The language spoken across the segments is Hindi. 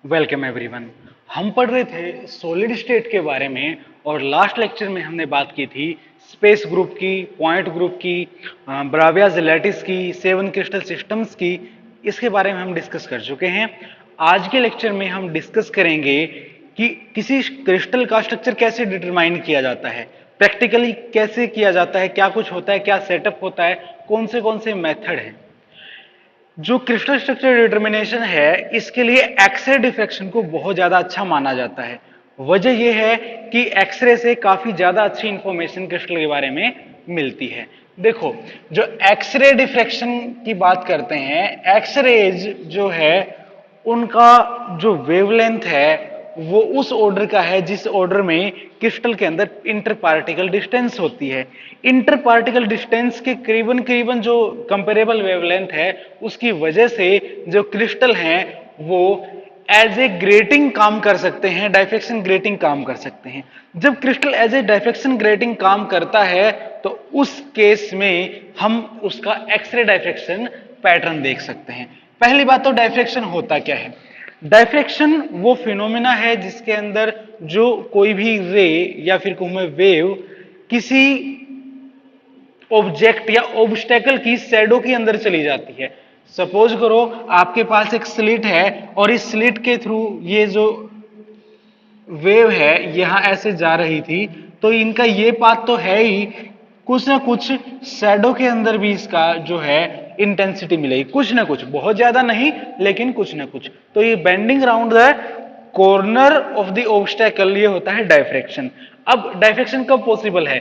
Welcome everyone. हम पढ़ रहे थे सॉलिड स्टेट के बारे में और लास्ट लेक्चर में हमने बात की थी स्पेस ग्रुप की, पॉइंट ग्रुप की, ब्रावियाज लैटिस की, 7 क्रिस्टल सिस्टम्स की। इसके बारे में हम डिस्कस कर चुके हैं। आज के लेक्चर में हम डिस्कस करेंगे कि किसी क्रिस्टल का स्ट्रक्चर कैसे डिटरमाइन किया जाता है, प्रैक्टिकली कैसे किया जाता है, क्या कुछ होता है, क्या सेटअप होता है, कौन से मेथड हैं। जो क्रिस्टल स्ट्रक्चर डिटर्मिनेशन है, इसके लिए एक्सरे डिफ्रैक्शन को बहुत ज्यादा अच्छा माना जाता है। वजह यह है कि एक्सरे से काफी ज्यादा अच्छी इंफॉर्मेशन क्रिस्टल के बारे में मिलती है। देखो, जो एक्सरे डिफ्रैक्शन की बात करते हैं, एक्सरेज जो है उनका जो वेवलेंथ है वो उस ऑर्डर का है जिस ऑर्डर में क्रिस्टल के अंदर इंटर पार्टिकल डिस्टेंस होती है। इंटर पार्टिकल डिस्टेंस के करीबन करीबन जो कंपेरेबल वेवलेंथ है, उसकी वजह से जो क्रिस्टल हैं वो एज ए ग्रेटिंग काम कर सकते हैं, डाइफ्रैक्शन ग्रेटिंग काम कर सकते हैं। जब crystal as a diffraction grating काम करता है तो उस केस में हम उसका एक्सरे डाइफ्रैक्शन पैटर्न देख सकते हैं। पहली बात तो डाइफ्रैक्शन होता क्या है। डाइफ्रैक्शन वो फिनोमिना है जिसके अंदर जो कोई भी रे या फिर कहूं मैं वेव किसी ऑब्जेक्ट या ऑब्स्टेकल की शैडो के अंदर चली जाती है। सपोज करो आपके पास एक स्लिट है और इस स्लिट के थ्रू ये जो वेव है यहां ऐसे जा रही थी, तो इनका ये पाथ तो है ही, कुछ ना कुछ शैडो के अंदर भी इसका जो है इंटेंसिटी मिलेगी, कुछ ना कुछ, बहुत ज्यादा नहीं लेकिन कुछ ना कुछ। तो ये bending round the corner of the obstacle, ये होता है डाइफ्रैक्शन। अब डाइफ्रैक्शन कब पॉसिबल है?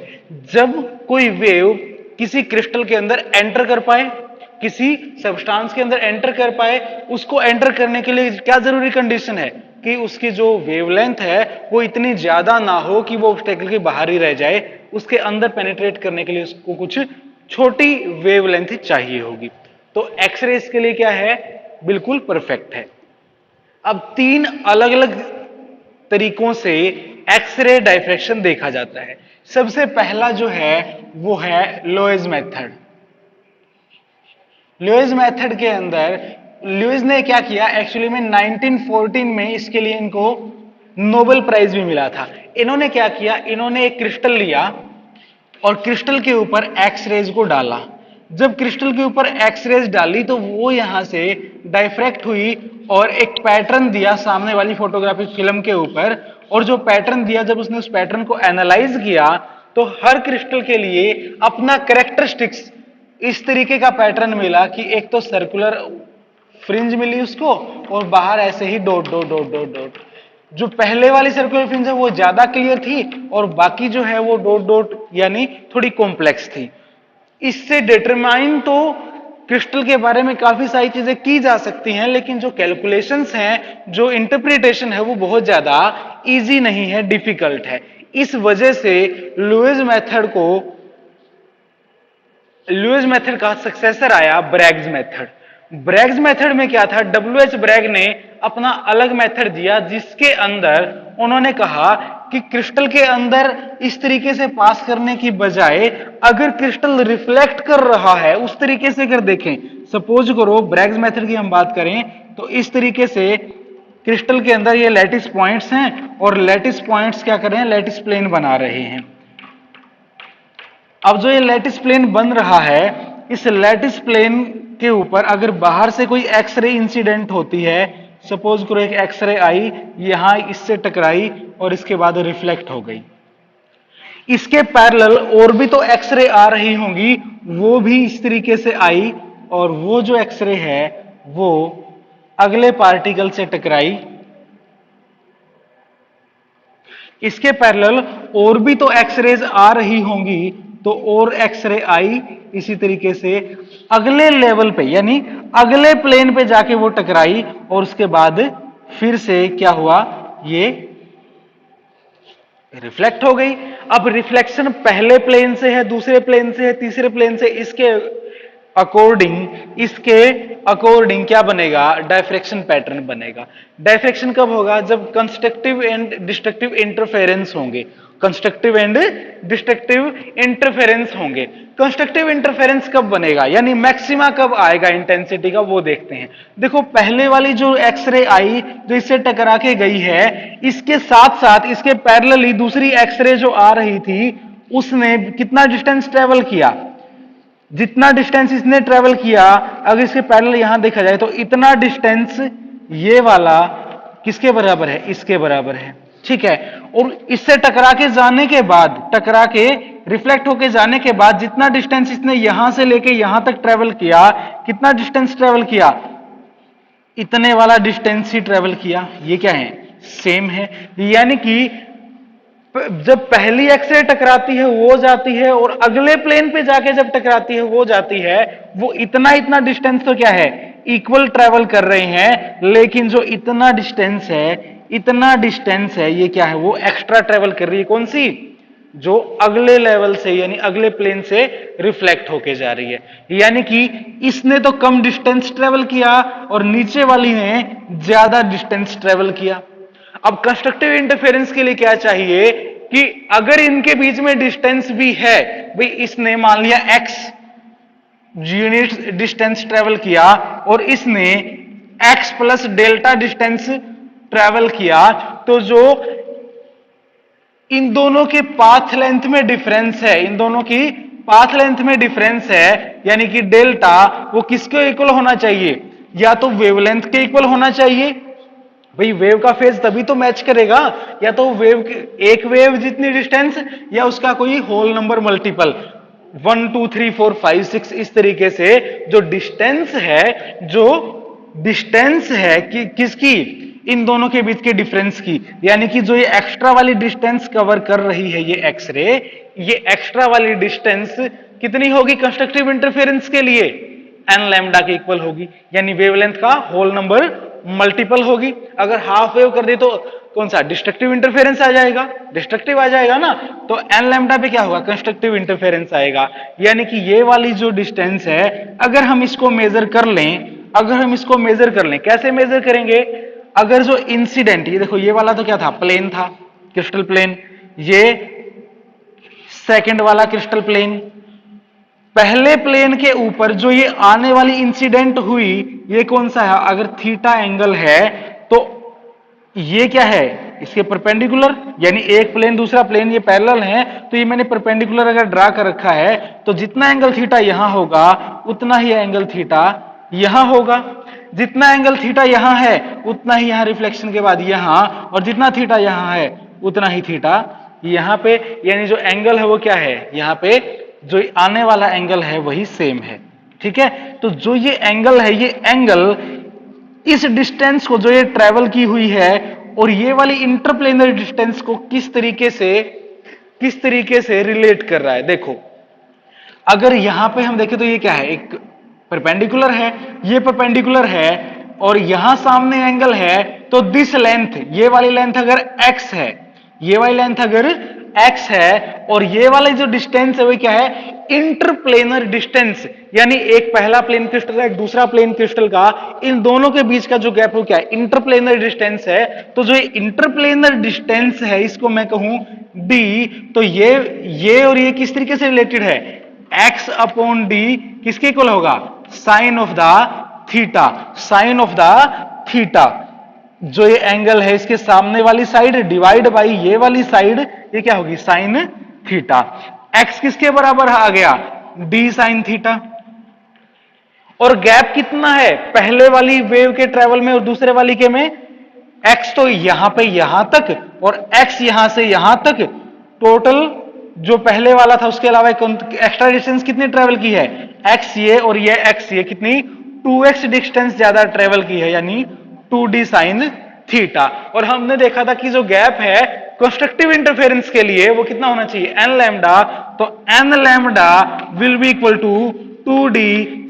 जब कोई वेव किसी क्रिस्टल के अंदर एंटर कर पाए, किसी सब्सटेंस के अंदर एंटर कर पाए। उसको एंटर करने के लिए क्या जरूरी कंडीशन है कि उसकी जो वेवलेंथ है वो इतनी ज्यादा ना हो कि वो ऑब्स्टेकल के बाहर ही रह जाए। उसके अंदर पेनिट्रेट करने के लिए उसको कुछ छोटी वेवलेंथ चाहिए होगी। तो एक्सरे इसके लिए क्या है? बिल्कुल परफेक्ट है। अब 3 अलग अलग तरीकों से एक्सरे डाइफ्रैक्शन देखा जाता है। सबसे पहला जो है वो है लोएज मेथड। ल्यूइस मेथड के अंदर ल्यूइस ने क्या किया, एक्चुअली में 1914 में इसके लिए इनको नोबेल प्राइज भी मिला था। इन्होंने क्या किया, इन्होंने एक क्रिस्टल लिया और क्रिस्टल के ऊपर एक्स रेज को डाला। जब क्रिस्टल के ऊपर एक्स रेज डाली तो वो यहां से डाइफ्रैक्ट हुई और एक पैटर्न दिया सामने वाली फोटोग्राफिक फिल्म के ऊपर। और जो पैटर्न दिया, जब उसने उस पैटर्न को एनालाइज किया तो हर क्रिस्टल के लिए अपना कैरेक्टरिस्टिक्स इस तरीके का पैटर्न मिला कि एक तो सर्कुलर फ्रिंज मिली उसको और बाहर ऐसे ही dot dot dot dot dot. जो पहले वाली सर्कुलर फ्रिंज है वो ज्यादा क्लियर थी और बाकी जो है वो डॉट डॉट यानी थोड़ी कॉम्प्लेक्स थी। इससे डिटरमाइन तो क्रिस्टल के बारे में काफी सारी चीजें की जा सकती हैं, लेकिन जो कैलकुलेशंस हैं, जो इंटरप्रिटेशन है वो बहुत ज्यादा इजी नहीं है, डिफिकल्ट है। इस वजह से लुईस मेथड का सक्सेसर आया ब्रैग्स मेथड। ब्रैग्स मेथड में क्या था, डब्ल्यू एच ब्रैग ने अपना अलग मेथड दिया जिसके अंदर उन्होंने कहा कि क्रिस्टल के अंदर इस तरीके से पास करने की बजाय अगर क्रिस्टल रिफ्लेक्ट कर रहा है उस तरीके से अगर देखें, सपोज करो ब्रैग्स मेथड की हम बात करें तो इस तरीके से क्रिस्टल के अंदर ये लैटिस पॉइंट्स हैं और लैटिस पॉइंट्स क्या कर रहे हैं, लैटिस प्लेन बना रहे हैं। अब जो ये लैटिस प्लेन बन रहा है, इस लैटिस प्लेन के ऊपर अगर बाहर से कोई एक्सरे इंसिडेंट होती है, सपोज करो एक एक्सरे आई, यहां इससे टकराई और इसके बाद रिफ्लेक्ट हो गई, इसके पैरेलल और भी तो एक्सरे आ रही होंगी, वो भी इस तरीके से आई और वो जो एक्सरे है वो अगले पार्टिकल से टकराई, इसके पैरेलल और भी तो एक्सरेज आ रही होंगी, तो और एक्सरे आई इसी तरीके से अगले लेवल पे यानी अगले प्लेन पे जाके वो टकराई और उसके बाद फिर से क्या हुआ, ये रिफ्लेक्ट हो गई। अब रिफ्लेक्शन पहले प्लेन से है, दूसरे प्लेन से है, तीसरे प्लेन से, इसके अकॉर्डिंग क्या बनेगा, डायफ्रैक्शन पैटर्न बनेगा। डायफ्रैक्शन कब होगा, जब कंस्ट्रक्टिव एंड डिस्ट्रक्टिव इंटरफेरेंस होंगे। कंस्ट्रक्टिव एंड डिस्ट्रक्टिव इंटरफेरेंस होंगे। कंस्ट्रक्टिव इंटरफेरेंस कब बनेगा, यानी मैक्सिमा कब आएगा इंटेंसिटी का, वो देखते हैं। देखो पहले वाली जो एक्सरे आई जो इससे टकरा के गई है, इसके साथ साथ इसके पैरेलली दूसरी एक्सरे जो आ रही थी उसने कितना डिस्टेंस ट्रेवल किया, जितना डिस्टेंस इसने ट्रेवल किया अगर इसके पैरेलल यहां देखा जाए तो इतना डिस्टेंस ये वाला किसके बराबर है, इसके बराबर है, ठीक है। और इससे टकरा के जाने के बाद, टकरा के रिफ्लेक्ट होके जाने के बाद जितना डिस्टेंस इसने यहां से लेके यहां तक ट्रेवल किया, कितना डिस्टेंस ट्रेवल किया, इतने वाला डिस्टेंस ही ट्रेवल किया। ये क्या है, सेम है। यानी कि जब पहली एक्सरे टकराती है वो जाती है और अगले प्लेन पे जाके जब टकराती है वो जाती है, वो इतना इतना डिस्टेंस तो क्या है, इक्वल ट्रेवल कर रहे हैं, लेकिन जो इतना डिस्टेंस है, इतना डिस्टेंस है, ये क्या है, वो एक्स्ट्रा ट्रेवल कर रही है। कौन सी, जो अगले लेवल से यानी अगले प्लेन से रिफ्लेक्ट होके जा रही है। यानी कि इसने तो कम डिस्टेंस ट्रेवल किया और नीचे वाली ने ज्यादा डिस्टेंस ट्रेवल किया। अब कंस्ट्रक्टिव इंटरफेरेंस के लिए क्या चाहिए कि अगर इनके बीच में डिस्टेंस भी है, भाई इसने मान लिया x यूनिट डिस्टेंस ट्रेवल किया और इसने x plus delta distance travel किया, तो जो इन दोनों के पाथ लेंथ में डिफरेंस है, इन दोनों की पाथ लेंथ में डिफरेंस है, यानी कि डेल्टा, वो किसके इक्वल होना चाहिए, या तो वेवलेंथ के इक्वल होना चाहिए। भाई वेव का फेज तभी तो मैच करेगा, या तो वेव एक वेव जितनी डिस्टेंस या उसका कोई होल नंबर मल्टीपल 1 2 3 4 5 6 इस तरीके से जो डिस्टेंस है, जो डिस्टेंस है कि किसकी, इन दोनों के बीच के डिफरेंस की, यानी कि जो ये एक्स्ट्रा वाली डिस्टेंस कवर कर रही है ये एक्सरे, ये एक्स्ट्रा वाली डिस्टेंस कितनी होगी कंस्ट्रक्टिव इंटरफेरेंस के लिए, एन लैम्डा के इक्वल होगी, यानी वेवलेंथ का होल नंबर मल्टीपल होगी। अगर हाफ वेव कर दी तो कौन सा, डिस्ट्रक्टिव इंटरफेरेंस आ जाएगा, डिस्ट्रक्टिव आ जाएगा ना, तो एन लैम्डा पे क्या होगा, कंस्ट्रक्टिव इंटरफेरेंस आएगा। यानी कि ये वाली जो डिस्टेंस है अगर हम इसको मेजर कर लें, अगर हम इसको मेजर कर लें, कैसे मेजर करेंगे, अगर जो इंसिडेंट, ये देखो ये वाला तो क्या था, प्लेन था, क्रिस्टल प्लेन, ये सेकंड वाला क्रिस्टल प्लेन, पहले प्लेन के ऊपर जो ये आने वाली इंसिडेंट हुई ये कौन सा है, अगर थीटा एंगल है तो ये क्या है, इसके परपेंडिकुलर, यानी एक प्लेन दूसरा प्लेन ये पैरेलल है, तो ये मैंने परपेंडिकुलर अगर ड्रा कर रखा है तो जितना एंगल थीटा यहां होगा उतना ही एंगल थीटा यहां होगा, जितना एंगल थीटा यहां है उतना ही यहां रिफ्लेक्शन के बाद यहां, और जितना थीटा यहां है उतना ही थीटा यहां पे, यानी जो एंगल है वो क्या है, यहां पे जो आने वाला एंगल है वही सेम है, ठीक है। तो जो ये एंगल है, ये एंगल इस डिस्टेंस को जो ये ट्रेवल की हुई है और ये वाली इंटरप्लेनर डिस्टेंस को किस तरीके से रिलेट कर रहा है। देखो अगर यहां पे हम देखें तो ये क्या है, एक परपेंडिकुलर है, ये परपेंडिकुलर है और यहां सामने एंगल है, तो दिस लेंथ, ये वाली लेंथ अगर x है, ये वाली लेंथ अगर x है और ये वाली जो डिस्टेंस है वो क्या है, इंटरप्लेनर डिस्टेंस, यानी एक पहला प्लेन क्रिस्टल का एक दूसरा प्लेन क्रिस्टल का, इन दोनों के बीच का जो गैप है क्या है, इंटरप्लेनर डिस्टेंस है। तो जो इंटरप्लेनर डिस्टेंस है इसको मैं कहूं d, तो ये और ये किस तरीके से रिलेटेड है, x अपॉन d किसके इक्वल होगा, sine of the theta, sine of the theta. जो ये एंगल है इसके सामने वाली साइड डिवाइड बाई ये वाली साइड, ये क्या होगी, साइन थीटा। x किसके बराबर आ गया, d साइन थीटा। और गैप कितना है पहले वाली वेव के ट्रेवल में और दूसरे वाली के में, x तो यहां पे यहां तक और x यहां से यहां तक, टोटल जो पहले वाला था उसके अलावा एक्स्ट्रा डिस्टेंस कितनी ट्रेवल की है, x ये और ये x ये कितनी 2x डिस्टेंस ज्यादा ट्रेवल की है, यानी 2d साइन थीटा। और हमने देखा था कि जो गैप है कंस्ट्रक्टिव इंटरफेरेंस के लिए वो कितना होना चाहिए, n लैम्डा, तो n lambda will be equal to 2d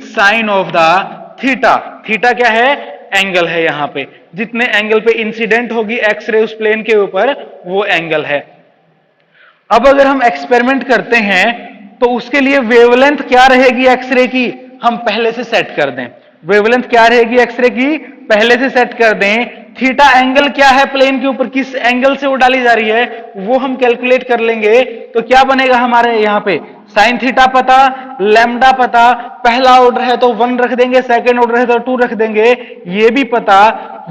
sine of the theta. Theta क्या है, एंगल है, यहां पे जितने एंगल पे इंसिडेंट होगी एक्सरे उस प्लेन के ऊपर वो एंगल है। अब अगर हम एक्सपेरिमेंट करते हैं तो उसके लिए वेवलेंथ क्या रहेगी एक्सरे की, हम पहले से सेट कर दें, वेवलेंथ क्या रहेगी एक्सरे की पहले से सेट कर दें, थीटा एंगल क्या है प्लेन के ऊपर, किस एंगल से वो डाली जा रही है, वो हम कैलकुलेट कर लेंगे। तो क्या बनेगा हमारे यहाँ पे, साइन थीटा पता, लैम्डा पता, पहला ऑर्डर है तो 1 रख देंगे, सेकंड ऑर्डर है तो 2 रख देंगे, ये भी पता।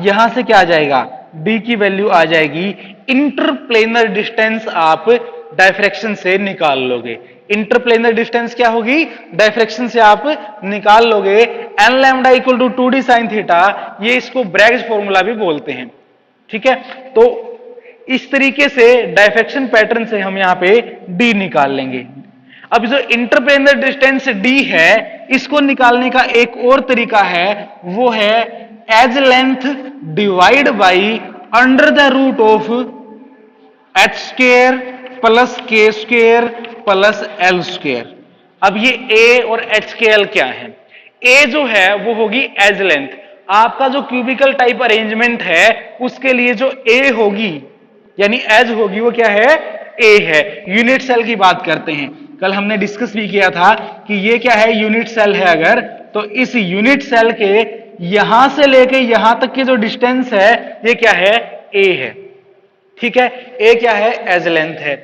यहां से क्या आ जाएगा, डी की वैल्यू आ जाएगी। इंटरप्लेनर डिस्टेंस आप डायफ्रैक्शन से निकाल लोगे। इंटरप्लेनर डिस्टेंस क्या होगी, डायफ्रैक्शन से आप निकाल लोगे। N lambda equal to 2d sine theta, ये इसको ब्रैग्स फॉर्मूला भी बोलते हैं। ठीक है, तो इस तरीके से डायफ्रैक्शन पैटर्न से हम यहां पे d निकाल लेंगे। अब जो इंटरप्लेनर डिस्टेंस d है, इसको निकालने का एक और तरीका है, वो है edge length divide by under the root of h square plus के स्क्वेयर प्लस एल स्क्वेयर। अब ये ए और एच के एल क्या है, ए जो है वो होगी एज लेंथ, आपका जो क्यूबिकल टाइप अरेंजमेंट है उसके लिए जो ए होगी यानी एज होगी वो क्या है, ए है। यूनिट सेल की बात करते हैं, कल हमने डिस्कस भी किया था कि ये क्या है, यूनिट सेल है अगर, तो इस यूनिट सेल के यहां से लेके यहां तक की जो डिस्टेंस है ये क्या है, ए है। ठीक है, ए क्या है, एज लेंथ है।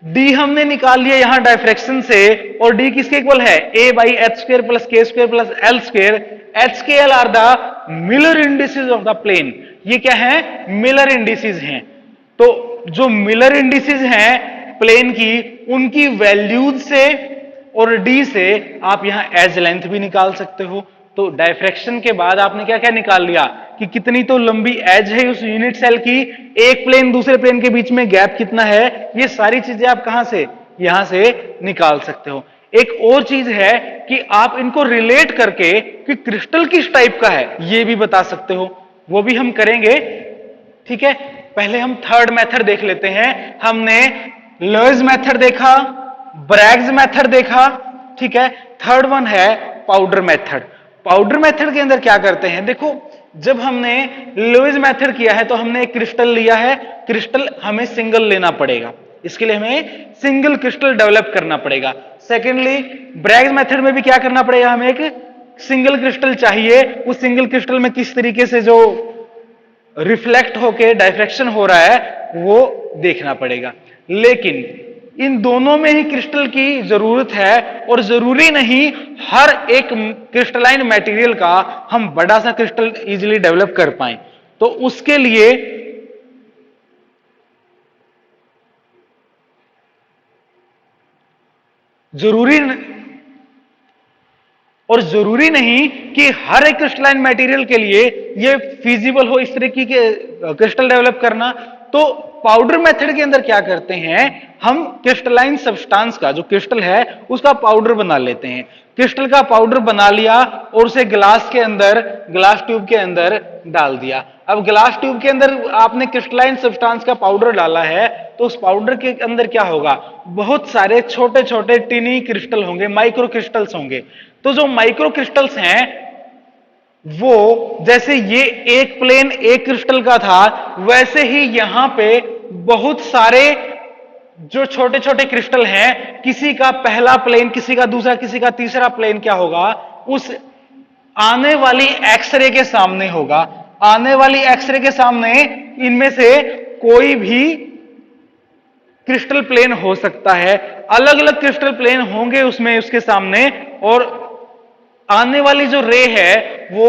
डी हमने निकाल लिया यहां डायफ्रैक्शन से, और डी किसके इक्वल है, A by H square plus के square plus L square. H K L are the Miller indices of the plane, ये क्या है, मिलर इंडिसेस हैं। तो जो मिलर इंडिसेस हैं प्लेन की, उनकी वैल्यूज से और डी से आप यहां एज लेंथ भी निकाल सकते हो। तो डायफ्रैक्शन के बाद आपने क्या क्या निकाल लिया कि कितनी तो लंबी एज है उस यूनिट सेल की, एक प्लेन दूसरे प्लेन के बीच में गैप कितना है, ये सारी चीजें आप कहां से, यहां से निकाल सकते हो। एक और चीज है कि आप इनको रिलेट करके कि क्रिस्टल किस टाइप का है ये भी बता सकते हो, वो भी हम करेंगे। ठीक है, पहले हम थर्ड मेथड देख लेते हैं। हमने लॉयज मेथड देखा, ब्रैग्स मेथड देखा, ठीक है। थर्ड वन है पाउडर मेथड। पाउडर मेथड के अंदर क्या करते हैं, देखो जब हमने लुईस मेथड किया है तो हमने एक क्रिस्टल लिया है, क्रिस्टल हमें सिंगल लेना पड़ेगा, इसके लिए हमें सिंगल क्रिस्टल डेवलप करना पड़ेगा। सेकेंडली ब्रैग्स मेथड में भी क्या करना पड़ेगा, हमें एक सिंगल क्रिस्टल चाहिए, उस सिंगल क्रिस्टल में किस तरीके से जो रिफ्लेक्ट होके डायफ्रैक्शन हो रहा है वो देखना पड़ेगा। लेकिन इन दोनों में ही क्रिस्टल की जरूरत है, और जरूरी नहीं हर एक क्रिस्टलाइन मटेरियल का हम बड़ा सा क्रिस्टल इजीली डेवलप कर पाए। तो उसके लिए जरूरी नहीं कि हर एक क्रिस्टलाइन मटेरियल के लिए ये फिजिबल हो इस तरीके के क्रिस्टल डेवलप करना। तो पाउडर मेथड के अंदर क्या करते हैं, हम क्रिस्टलाइन सब्सटेंस का जो क्रिस्टल है उसका पाउडर बना लेते हैं। क्रिस्टल का पाउडर बना लिया और उसे ग्लास के अंदर, ग्लास ट्यूब के अंदर डाल दिया। अब ग्लास ट्यूब के अंदर आपने क्रिस्टलाइन सब्सटेंस का पाउडर डाला है, तो उस पाउडर के अंदर क्या होगा, बहुत सारे छोटे छोटे टिनी क्रिस्टल होंगे, माइक्रो क्रिस्टल्स होंगे। तो जो माइक्रो क्रिस्टल्स हैं वो जैसे ये एक प्लेन एक क्रिस्टल का था, वैसे ही यहां पे बहुत सारे जो छोटे छोटे क्रिस्टल हैं, किसी का पहला प्लेन, किसी का दूसरा, किसी का तीसरा प्लेन क्या होगा, उस आने वाली एक्सरे के सामने होगा। आने वाली एक्सरे के सामने इनमें से कोई भी क्रिस्टल प्लेन हो सकता है, अलग अलग क्रिस्टल प्लेन होंगे उसमें उसके सामने, और आने वाली जो रे है वो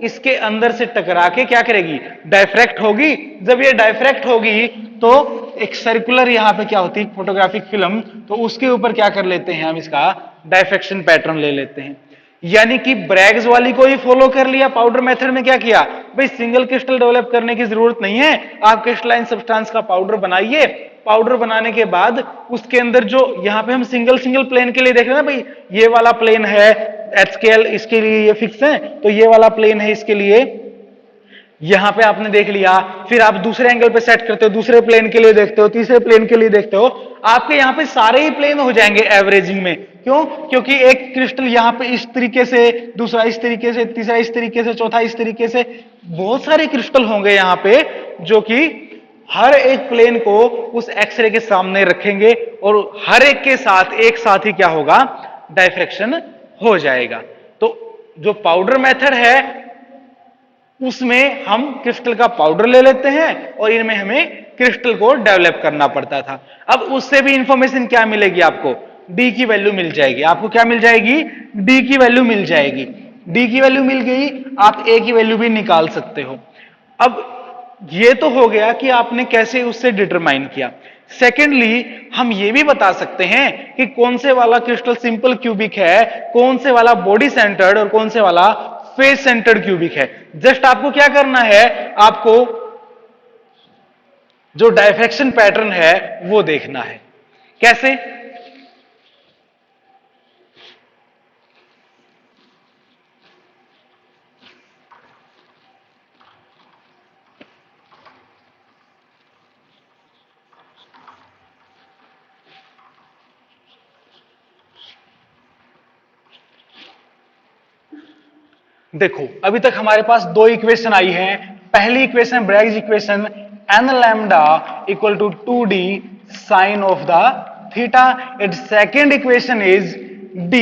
इसके अंदर से टकरा के क्या करेगी, डायफ्रैक्ट होगी। जब ये डायफ्रैक्ट होगी तो एक सर्कुलर यहां पे क्या होती है, फोटोग्राफिक फिल्म, तो उसके ऊपर क्या कर लेते हैं हम, इसका डायफ्रैक्शन पैटर्न ले लेते हैं। यानी कि ब्रैग्स वाली को ही फॉलो कर लिया। पाउडर मेथड में क्या किया भाई, सिंगल क्रिस्टल डेवलप करने की जरूरत नहीं है, आप क्रिस्टलाइन सब्सटेंस का पाउडर बनाइए। पाउडर बनाने के बाद उसके अंदर जो यहां पे हम सिंगल सिंगल प्लेन के लिए देख रहे हैं ना भाई, ये वाला प्लेन है एचकेएल, इसके लिए ये फिक्स है, तो ये वाला प्लेन है इसके लिए, यहां पे आपने देख लिया। फिर आप दूसरे एंगल पे सेट करते हो, दूसरे प्लेन के लिए देखते हो, तीसरे प्लेन के लिए देखते हो, आपके यहां पे सारे ही प्लेन हो जाएंगे एवरेजिंग में। क्यों, क्योंकि एक क्रिस्टल यहां पे इस तरीके से, दूसरा इस तरीके से, तीसरा इस तरीके से, चौथा इस तरीके से, बहुत सारे क्रिस्टल होंगे यहां पे जो कि हर एक प्लेन को उस एक्सरे के सामने रखेंगे, और हर एक के साथ एक साथ ही क्या होगा, डायफ्रैक्शन हो जाएगा। तो जो पाउडर मेथड है उसमें हम क्रिस्टल का पाउडर ले लेते हैं और इनमें हमें क्रिस्टल को डेवलप करना पड़ता था। अब उससे भी इंफॉर्मेशन क्या मिलेगी आपको, डी की वैल्यू मिल जाएगी। आपको क्या मिल जाएगी, डी की वैल्यू मिल जाएगी। डी की वैल्यू मिल गई, आप ए की वैल्यू भी निकाल सकते हो। अब ये तो हो गया कि आपने कैसे उससे डिटरमाइन किया। सेकेंडली हम ये भी बता सकते हैं कि कौन से वाला क्रिस्टल सिंपल क्यूबिक है, कौन से वाला बॉडी सेंटर्ड और कौन से वाला फेस सेंटर्ड क्यूबिक है। जस्ट आपको क्या करना है, आपको जो डायफ्रैक्शन पैटर्न है वो देखना है। कैसे, देखो अभी तक हमारे पास दो इक्वेशन आई है। पहली equation Bragg's equation, n lambda equal to 2d sine of the theta. And second equation is d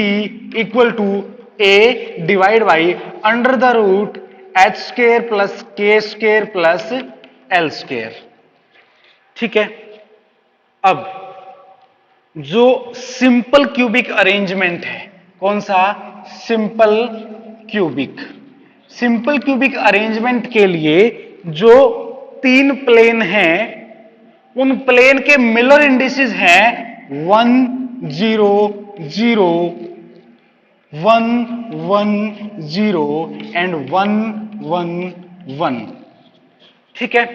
equal to a divide by under the root h square plus k square plus l square. ठीक है, अब जो सिंपल क्यूबिक अरेंजमेंट है, कौन सा, simple cubic. Simple cubic arrangement के लिए जो तीन प्लेन हैं, उन प्लेन के मिलर इंडिसेस हैं 1 0 0 1 1 0 एंड 1 1 1। ठीक है,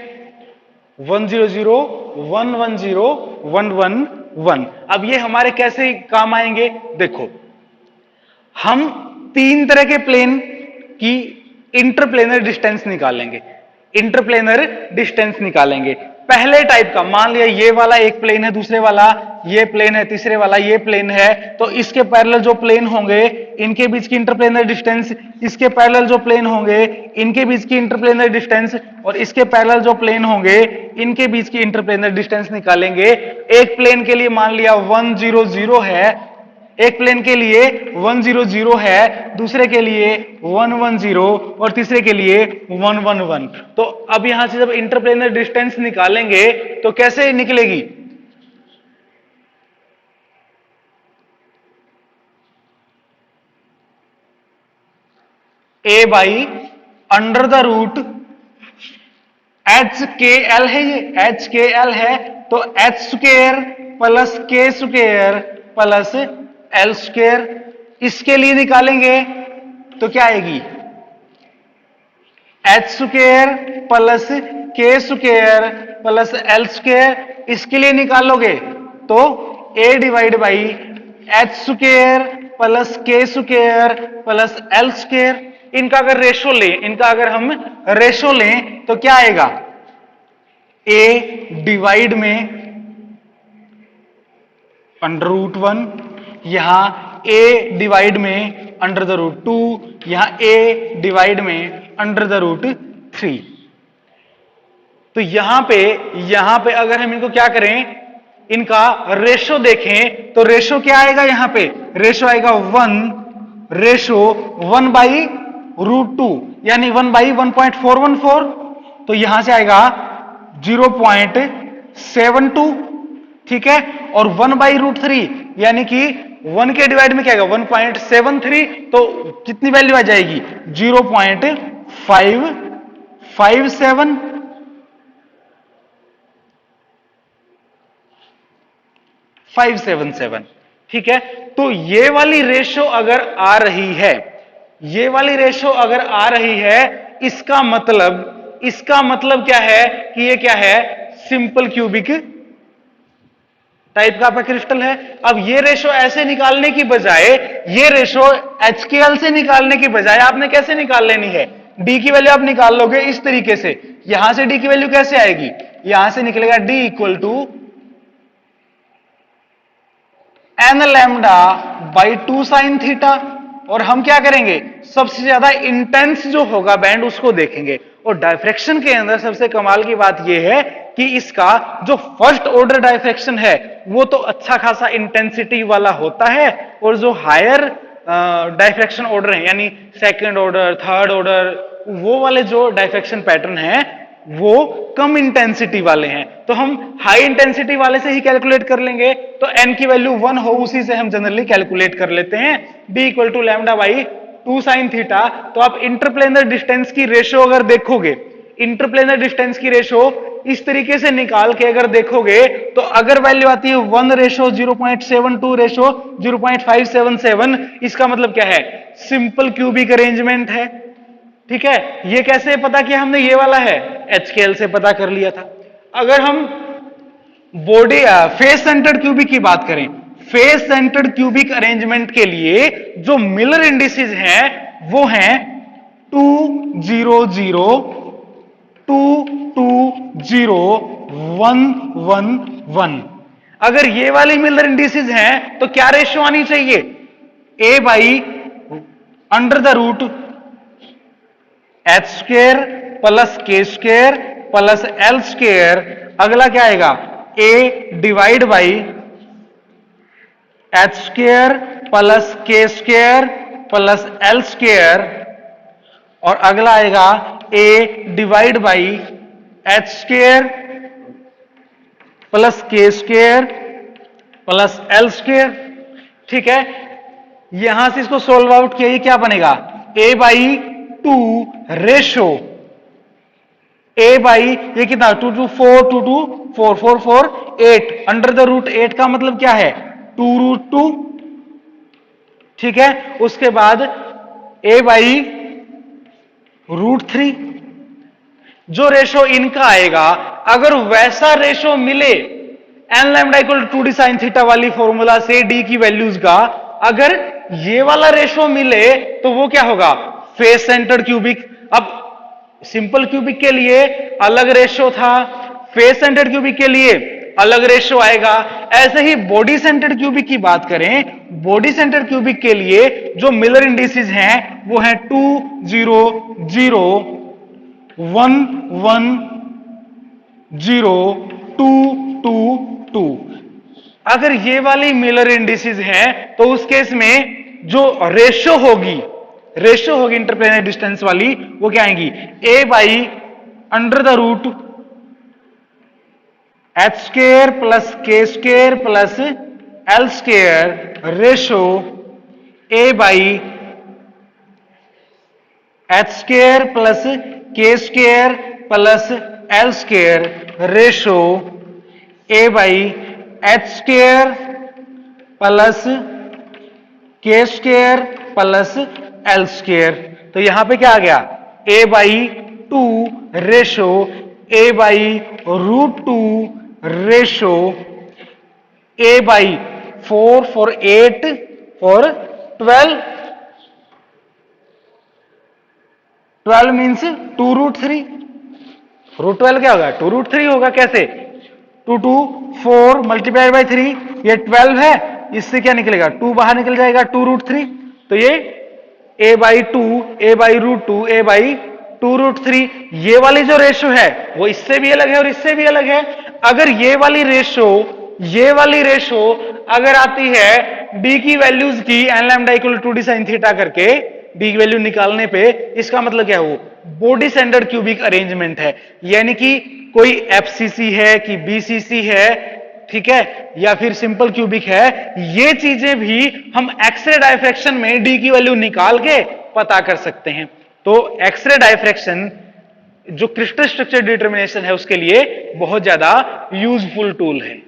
1 0 0 1 1 0 1 1 1। अब ये हमारे कैसे काम आएंगे, देखो हम तीन तरह के प्लेन की इंटरप्लेनर डिस्टेंस निकालेंगे। इंटरप्लेनर डिस्टेंस निकालेंगे पहले टाइप का, मान लिया ये वाला एक प्लेन है, दूसरे वाला ये प्लेन है, तीसरे वाला ये प्लेन है, तो इसके पैरेलल जो प्लेन होंगे इनके बीच की इंटरप्लेनर डिस्टेंस, इसके पैरेलल जो प्लेन होंगे इनके बीच की इंटरप्लेनर डिस्टेंस, और इसके पैरेलल जो प्लेन होंगे इनके बीच की इंटरप्लेनर डिस्टेंस निकालेंगे। एक प्लेन के लिए मान लिया 1 0 0 है, एक प्लेन के लिए 1 0 0 है, दूसरे के लिए 1 1 0 और तीसरे के लिए 1 1 1। तो अब यहां से जब इंटरप्लेनर डिस्टेंस निकालेंगे तो कैसे निकलेगी, A by under the root H K L है, ये एच के एल है, तो एच स्क्वेयर प्लस के स्क्वेयर प्लस एल स्क्वेयर। इसके लिए निकालेंगे तो क्या आएगी, एच स्क्वेयर प्लस के स्क्वेयर प्लस एल स्क्वेयर। इसके लिए निकालोगे तो A divide by H square plus के स्क्वेयर प्लस एल स्क्वेयर। इनका अगर रेशो लें, इनका अगर हम रेशो लें तो क्या आएगा, ए डिवाइड में अंडर रूट 1, यहां a डिवाइड में अंडर द रूट 2, यहां a डिवाइड में अंडर द रूट 3। तो यहां पे अगर हम इनको क्या करें, इनका रेशो देखें तो रेशो क्या आएगा, यहां पे रेशो आएगा 1 बाई रूट 2, यानी 1 बाई 1.414। तो यहां से आएगा 0.72। ठीक है, और 1 बाई रूट 3 यानी कि 1 के डिवाइड में क्या आएगा 1.73, तो कितनी वैल्यू आ जाएगी 0.557। ठीक है, तो ये वाली रेशो अगर आ रही है, ये वाली रेशो अगर आ रही है, इसका मतलब क्या है कि ये क्या है, सिंपल क्यूबिक टाइप का आपका क्रिस्टल है। अब ये रेशो ऐसे निकालने की बजाय, ये रेशो HKl से निकालने की बजाय आपने कैसे निकाल लेनी है, डी की वैल्यू आप निकाल लोगे इस तरीके से। यहां से डी की वैल्यू कैसे आएगी, यहां से निकलेगा d equal to n lambda by 2 sine theta. और हम क्या करेंगे, सबसे ज्यादा इंटेंस जो होगा बैंड उसको देखेंगे। और डायफ्रैक्शन के अंदर सबसे कमाल की बात यह है कि इसका जो फर्स्ट ऑर्डर डायफ्रैक्शन है वो तो अच्छा खासा इंटेंसिटी वाला होता है, और जो हायर डायफ्रैक्शन ऑर्डर है यानी सेकंड ऑर्डर, थर्ड ऑर्डर, वो वाले जो डाइफेक्शन पैटर्न है वो कम इंटेंसिटी वाले हैं, तो हम हाई इंटेंसिटी वाले से ही कैलकुलेट कर लेंगे। तो n की वैल्यू 1 हो उसी से हम जनरली कैलकुलेट कर लेते हैं, d equal to lambda by 2 sine theta. तो आप इंटरप्लेनर डिस्टेंस की रेशो अगर देखोगे, इंटरप्लेनर डिस्टेंस की रेशो इस तरीके से निकाल के अगर देखोगे तो अगर वैल्यू आती है 1 रेशो 0.72 रेशो 0.577, इसका मतलब क्या है, सिंपल क्यूबिक अरेंजमेंट है। ठीक है, ये कैसे पता किया हमने, ये वाला है HKL से पता कर लिया था। अगर हम बॉडी फेस सेंटर्ड क्यूबिक की बात करें, फेस सेंटर्ड क्यूबिक अरेंजमेंट के लिए जो मिलर इंडिसेस हैं वो हैं 2 0 0 2 2 0 1 1 1। अगर ये वाली मिलर इंडिसेस हैं तो क्या रेशियो आनी चाहिए, a by under the root H square plus के स्क्वेयर प्लस एल स्क्वेयर। अगला क्या आएगा, a divide by H square plus के स्क्वेयर प्लस एल स्क्वेयर, और अगला आएगा a divide by H square plus के स्क्वेयर प्लस एल स्क्वेयर। ठीक है, यहां से इसको सोल्व आउट किया, ये क्या बनेगा, a by 2 ratio a by ये कितना 2 2 4 2 2 4 4 4 8 अंडर द रूट 8 का मतलब क्या है 2 रूट 2। ठीक है, उसके बाद a बाई रूट 3। जो रेशो इनका आएगा, अगर वैसा रेशो मिले n lambda equal to d sine theta वाली फॉर्मूला से डी की वैल्यूज का, अगर ये वाला रेशो मिले तो वो क्या होगा, फेस सेंटर्ड क्यूबिक। अब सिंपल क्यूबिक के लिए अलग रेशो था, फेस सेंटर्ड क्यूबिक के लिए अलग रेशो आएगा। ऐसे ही बॉडी सेंटर्ड क्यूबिक की बात करें, बॉडी सेंटर्ड क्यूबिक के लिए जो मिलर इंडिसेस हैं वो हैं 2 0 0 1 1 0 2 2 2। अगर ये वाली मिलर इंडिसेस हैं तो उस केस में जो रेशो होगी इंटरप्लेनर डिस्टेंस वाली, वो क्या आएंगी, a by under the root H square plus के square plus L square ratio a by H square plus के square plus L square ratio a by H square plus के स्क्वेयर प्लस एल स्क्वेयर। तो यहां पे क्या आ गया, a by 2 ratio a by root 2 ratio a by 4 for 8 for 12 12 means 2 root 3, root 12 क्या होगा 2 रूट 3 होगा। कैसे 2 2 4 मल्टीप्लाइड बाई 3, ये 12 है, इससे क्या निकलेगा 2 बाहर निकल जाएगा 2 रूट 3। तो ये a by 2 a by root 2 a by 2 root 3। ये वाली जो रेशो है वो इससे भी अलग है और इससे भी अलग है। अगर ये वाली रेशो अगर आती है d की वैल्यूज की n lambda equal to d sine theta करके, d की वैल्यू निकालने पे, इसका मतलब क्या है, वो बॉडी सेंटर्ड क्यूबिक अरेंजमेंट है। यानी कि कोई एफसीसी है कि बीसीसी है, ठीक है, या फिर सिंपल क्यूबिक है, ये चीजें भी हम एक्सरे डायफ्रैक्शन में डी की वैल्यू निकाल के पता कर सकते हैं। तो एक्सरे डायफ्रैक्शन जो क्रिस्टल स्ट्रक्चर डिटर्मिनेशन है उसके लिए बहुत ज्यादा यूजफुल टूल है।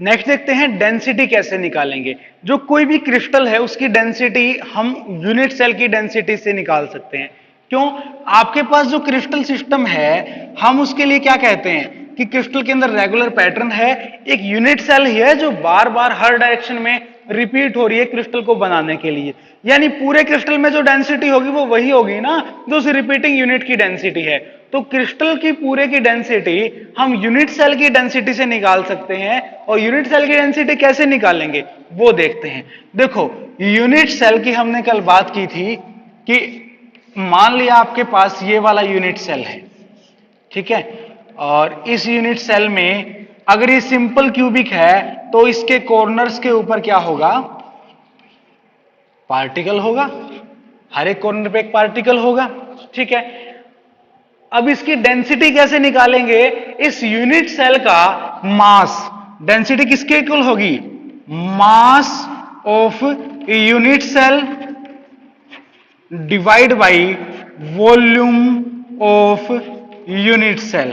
नेक्स्ट देखते हैं डेंसिटी कैसे निकालेंगे। जो कोई भी क्रिस्टल है उसकी डेंसिटी हम यूनिट सेल की डेंसिटी से निकाल सकते हैं। क्यों, आपके पास जो क्रिस्टल सिस्टम है हम उसके लिए क्या कहते हैं कि क्रिस्टल के अंदर रेगुलर पैटर्न है, एक यूनिट सेल ही है जो बार बार हर डायरेक्शन में रिपीट हो रही है क्रिस्टल को बनाने के लिए। यानी पूरे क्रिस्टल में जो डेंसिटी होगी वो वही होगी ना जो उस रिपीटिंग यूनिट की डेंसिटी है। तो क्रिस्टल की पूरे की डेंसिटी हम यूनिट सेल की डेंसिटी से निकाल सकते हैं। और यूनिट सेल की डेंसिटी कैसे निकालेंगे वो देखते हैं। देखो, यूनिट सेल की हमने कल बात की थी कि मान लिया आपके पास ये वाला यूनिट सेल है, ठीक है, और इस यूनिट सेल में अगर ये सिंपल क्यूबिक है तो इसके कॉर्नर्स के ऊपर क्या होगा, पार्टिकल होगा, हर एक कॉर्नर पे एक पार्टिकल होगा। ठीक है। अब इसकी डेंसिटी कैसे निकालेंगे? इस यूनिट सेल का मास, डेंसिटी किसके इक्वल होगी? Mass of unit cell divide by volume of unit cell.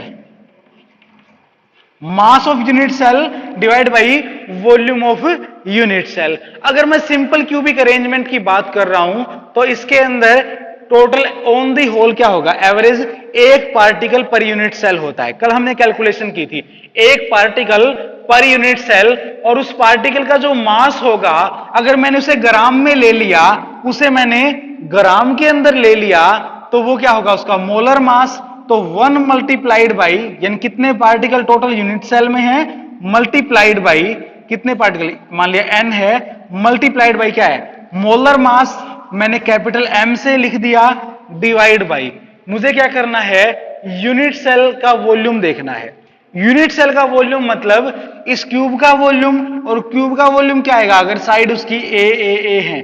Mass of unit cell divide by volume of unit cell. अगर मैं सिंपल क्यूबिक अरेंजमेंट की बात कर रहा हूं तो इसके अंदर टोटल ऑन दी होल क्या होगा? एवरेज एक पार्टिकल पर यूनिट सेल होता है। कल हमने कैलकुलेशन की थी, एक पार्टिकल पर यूनिट सेल, और उस पार्टिकल का जो मास होगा, अगर मैंने उसे ग्राम में ले लिया, उसे मैंने ग्राम के अंदर ले लिया, तो वो क्या होगा? उसका मोलर मास। तो 1 मल्टीप्लाइड बाई, यानी कितने पार्टिकल टोटल यूनिट सेल में है, मल्टीप्लाइड बाई कितने पार्टिकल, मान लिया n है, मल्टीप्लाइड बाई क्या है? Molar mass. मैंने कैपिटल M से लिख दिया, डिवाइड बाई, मुझे क्या करना है? यूनिट सेल का वॉल्यूम देखना है। यूनिट सेल का वॉल्यूम मतलब इस क्यूब का वॉल्यूम, और क्यूब का वॉल्यूम क्या आएगा? अगर साइड उसकी ए है,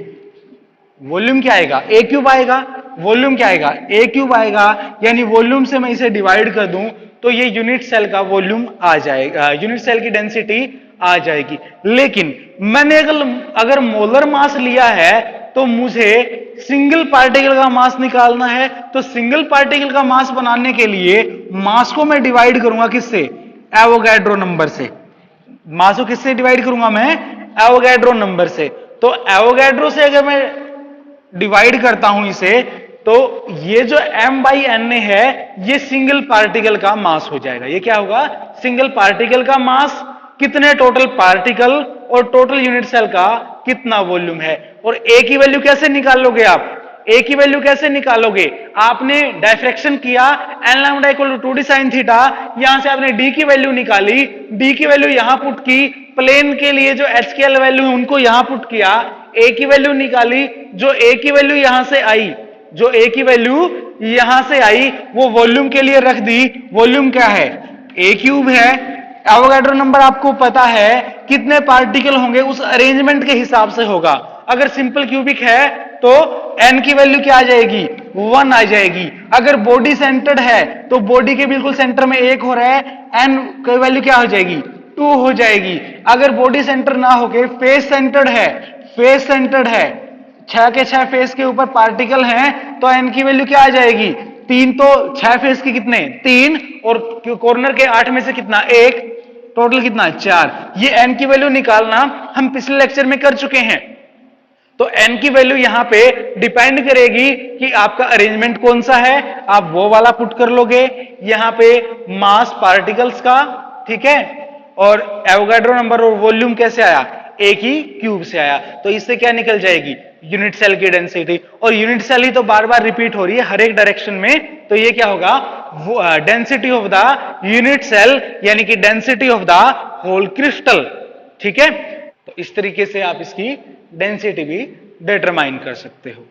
वॉल्यूम क्या आएगा? ए क्यूब आएगा। वॉल्यूम क्या आएगा? ए क्यूब आएगा। यानी वॉल्यूम से मैं इसे डिवाइड कर दूं तो ये यूनिट सेल का वॉल्यूम आ जाएगा, यूनिट सेल की डेंसिटी आ जाएगी। लेकिन मैंने अगर मोलर मास लिया है तो मुझे सिंगल पार्टिकल का मास निकालना है। तो सिंगल पार्टिकल का मास बनाने के लिए मास को मैं डिवाइड करूंगा किससे? एवोगैड्रो नंबर से। मास को किससे डिवाइड करूंगा मैं? एवोगैड्रो नंबर से। तो एवोगैड्रो से अगर मैं डिवाइड करता हूं इसे, तो ये जो m बाई एन है, ये सिंगल पार्टिकल का मास हो जाएगा। ये क्या होगा? सिंगल पार्टिकल का मास। कितने टोटल पार्टिकल और टोटल यूनिट सेल का कितना वॉल्यूम है। और ए की वैल्यू कैसे निकालोगे आप? ए की वैल्यू कैसे निकालोगे? आपने डायफ्रैक्शन किया, n lambda equal to 2d sine theta, यहां से आपने डी की वैल्यू निकाली, डी की वैल्यू यहां पुट की, प्लेन के लिए जो एच के एल वैल्यू है उनको यहां पुट किया, ए की वैल्यू निकाली, जो ए की वैल्यू यहां से आई, जो ए की वैल्यू यहां से आई, वो वॉल्यूम के लिए रख दी। वॉल्यूम क्या है? ए क्यूब है। एवोगैड्रो नंबर आपको पता है, कितने पार्टिकल होंगे उस अरेंजमेंट के हिसाब से होगा। अगर सिंपल क्यूबिक है तो n की वैल्यू क्या आ जाएगी? 1 आ जाएगी। अगर बॉडी सेंटर्ड है तो बॉडी के बिल्कुल सेंटर में 1 हो रहा है, n की वैल्यू क्या हो जाएगी? 2 हो जाएगी। अगर बॉडी सेंटर ना होके फेस सेंटर्ड है, फेस सेंटर्ड है, 6 के 6 फेस के ऊपर पार्टिकल हैं, तो n की वैल्यू क्या आ जाएगी? 3। तो 6 फेस की कितने? 3, और कॉर्नर के 8 में से कितना? 1, टोटल कितना? 4। ये n की वैल्यू निकालना हम पिछले लेक्चर में कर चुके हैं। तो n की वैल्यू यहां पे डिपेंड करेगी कि आपका अरेंजमेंट कौन सा है, आप वो वाला पुट कर लोगे। यहां पे मास पार्टिकल्स का, ठीक है, और एवोगैड्रो नंबर और वॉल्यूम कैसे आया? एक ही क्यूब से आया। तो इससे क्या निकल जाएगी? यूनिट सेल की डेंसिटी। और यूनिट सेल ही तो बार बार रिपीट हो रही है हर एक डायरेक्शन में, तो ये क्या होगा? Density of the unit cell, यानी कि density of the whole crystal. ठीक है, तो इस तरीके से आप इसकी डेंसिटी भी डिटरमाइन कर सकते हो।